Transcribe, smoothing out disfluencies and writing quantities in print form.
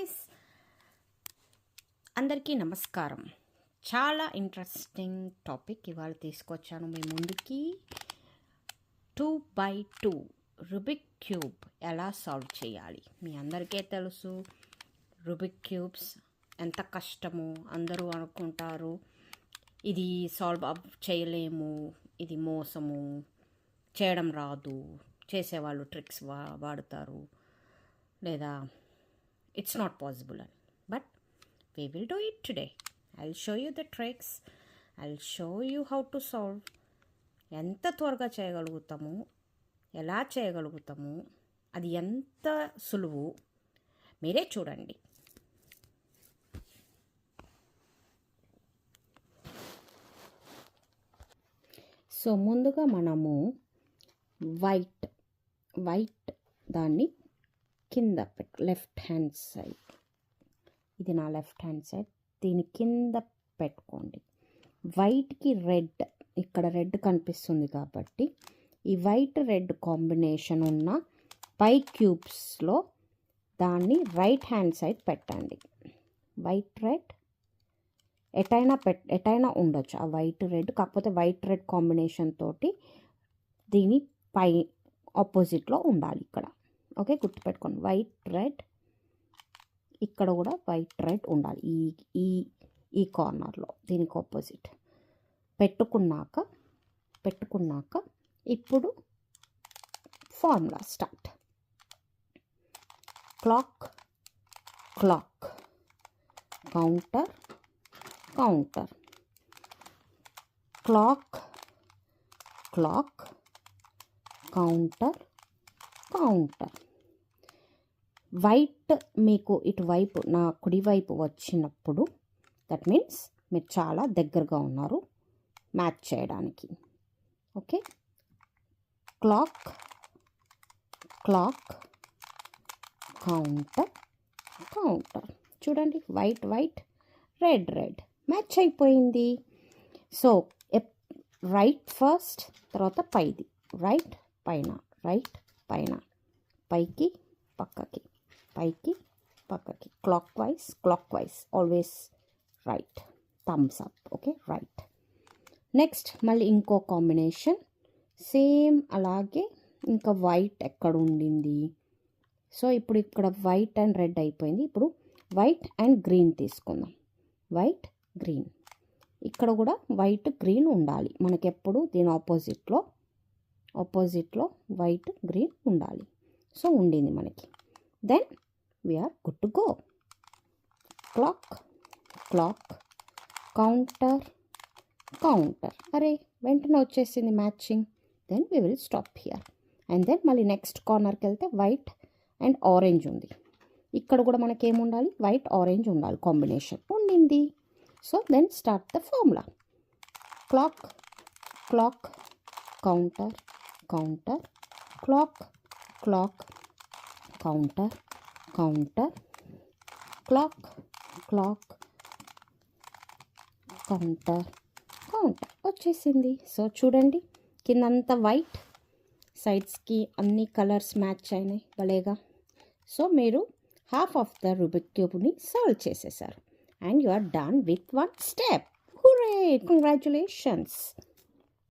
Guys, అందరికీ నమస్కారం. చాలా ఇంట్రెస్టింగ్ టాపిక్ ఇవాళ తీసుకొచ్చాను మీ ముందుకి. 2x2 రుబిక్ క్యూబ్ ఎలా సాల్వ్ చేయాలి. మీ అందరికీ తెలుసు రుబిక్ క్యూబ్స్ ఎంత కష్టమో. అందరూ అనుకుంటారు ఇది సాల్వ్ చేయలేము, ఇది మోసము, చేయడం రాదు, చేసేవాళ్ళు ట్రిక్స్ వాడుతారు, లేదా ఇట్స్ నాట్ పాసిబుల్ అని. But we will do it today. I'll show you the tricks. I'll show you how to solve. ఎంత త్వరగా చేయగలుగుతాము, ఎలా చేయగలుగుతాము, అది ఎంత సులువు మీరే చూడండి. సో ముందుగా మనము వైట్ దాన్ని కింద లెఫ్ట్ హ్యాండ్ సైడ్, ఇది నా లెఫ్ట్ హ్యాండ్ సైడ్, దీని కింద పెట్టుకోండి. వైట్కి రెడ్, ఇక్కడ రెడ్ కనిపిస్తుంది కాబట్టి ఈ వైట్ రెడ్ కాంబినేషన్ ఉన్న పై క్యూబ్స్లో దాన్ని రైట్ హ్యాండ్ సైడ్ పెట్టండి. వైట్ రెడ్ ఎటైనా ఉండొచ్చు ఆ వైట్ రెడ్, కాకపోతే వైట్ రెడ్ కాంబినేషన్ తోటి దీని పై ఆపోజిట్లో ఉండాలి ఇక్కడ. ఓకే, గుర్తుపెట్టుకోండి. వైట్ రెడ్, ఇక్కడ కూడా వైట్ రెడ్ ఉండాలి ఈ కార్నర్లో, దీనికి ఆపోజిట్ పెట్టుకున్నాక ఇప్పుడు formula start. Clock counter clock counter. White మీకు ఇటువైపు నా కుడివైపు వచ్చినప్పుడు దట్ మీన్స్ మీరు చాలా దగ్గరగా ఉన్నారు మ్యాచ్ చేయడానికి. ఓకే, క్లాక్ కౌంటర్ చూడండి, వైట్ రెడ్ మ్యాచ్ అయిపోయింది. సో రైట్ ఫస్ట్, తర్వాత పైది, రైట్ పైన పైకి పక్కకి, పైకి పక్కకి, clockwise always right, thumbs up. Okay, right. Next మళ్ళీ ఇంకో కాంబినేషన్ సేమ్ అలాగే. ఇంకా వైట్ ఎక్కడ ఉండింది? సో ఇప్పుడు ఇక్కడ వైట్ అండ్ రెడ్ అయిపోయింది. ఇప్పుడు వైట్ అండ్ గ్రీన్ తీసుకుందాం. వైట్ గ్రీన్, ఇక్కడ కూడా వైట్ గ్రీన్ ఉండాలి మనకి ఎప్పుడు. దీని ఆపోజిట్లో వైట్ గ్రీన్ ఉండాలి. సో ఉండింది మనకి. Then we are good to go. Clock counter. అరే వెంటనే వచ్చేసింది matching. Then we will stop here. And then మళ్ళీ నెక్స్ట్ కార్నర్కి వెళ్తే వైట్ అండ్ ఆరెంజ్ ఉంది. ఇక్కడ కూడా మనకి ఏముండాలి? వైట్ ఆరెంజ్ ఉండాలి, కాంబినేషన్ ఉండింది. So then start the formula. Clock counter clock counter clock counter వచ్చేసింది. సో చూడండి, కిందంతా వైట్, సైడ్స్కి అన్ని కలర్స్ మ్యాచ్ అయినాయి భలేగా. సో మీరు హాఫ్ ఆఫ్ ద రూబిక్ క్యూబ్ని సాల్వ్ చేసేసారు. And you are done with 1 step. Hooray, congratulations.